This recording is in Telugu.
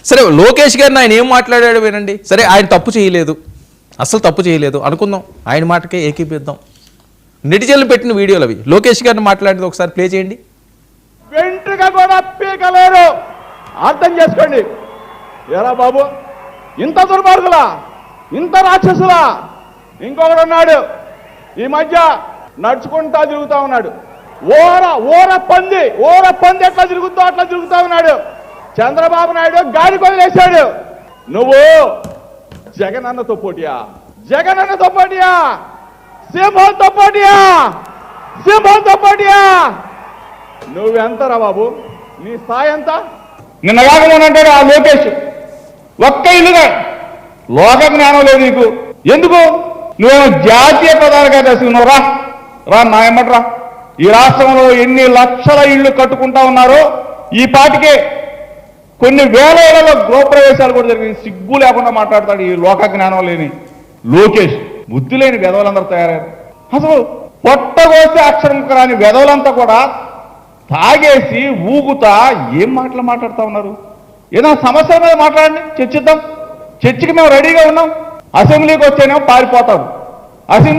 సరే లోకేష్ గారిని ఆయన ఏం మాట్లాడాడు వినండి. సరే ఆయన తప్పు చేయలేదు, అసలు తప్పు చేయలేదు అనుకుందాం, ఆయన మాటకే ఏకీపిద్దాం. నెటిజన్లు పెట్టిన వీడియోలు అవి. లోకేష్ గారిని మాట్లాడేది ఒకసారి ప్లే చేయండి. వెంట్రుక కూడా పీకలేరు, అర్థం చేసుకోండి. ఎరా బాబు, ఇంత దుర్మార్గులా, ఇంత రాక్షసులా? ఇంకొకడు ఉన్నాడు ఈ మధ్య నడుచుకుంటా తిరుగుతా ఉన్నాడు. ఓర పంది ఎట్లా తిరుగుతా అట్లా తిరుగుతా ఉన్నాడు. చంద్రబాబు నాయుడు గాలి వదిలేశాడు. నువ్వు జగనన్నతో పోటీయా? సింహంతో పోటీయా? నువ్వెంతరా బాబు, నీ స్థాయి ఎంత? నిన్న కాకమోనంటాడు ఆ లోకేష్, ఒక్క ఇల్లుగా లోక జ్ఞానం లేదు నీకు. ఎందుకు? నువ్వేమో జాతీయ ప్రధాన కార్యదర్శి నువ్వు రా నాయమ్మట్రా. ఈ రాష్ట్రంలో ఎన్ని లక్షల ఇళ్లు కట్టుకుంటా ఉన్నారో, ఈ పాటికే కొన్ని వేల ఏళ్లలో గృహప్రవేశాలు కూడా జరిగింది. సిగ్గు లేకుండా మాట్లాడతాడు ఈ లోక జ్ఞానం లేని లోకేష్. బుద్ధి లేని వెధవలందరూ తయారయ్యారు. అసలు పొట్టగోస్తే అక్షరం రాని వెధవలంతా కూడా తాగేసి ఊగుతా ఏం మాటలు మాట్లాడుతూ ఉన్నారు. ఏదైనా సమస్యల మీద మాట్లాడండి, చర్చిద్దాం. చర్చకి మేము రెడీగా ఉన్నాం. అసెంబ్లీకి వచ్చేనేమో పారిపోతారు. అసెంబ్లీ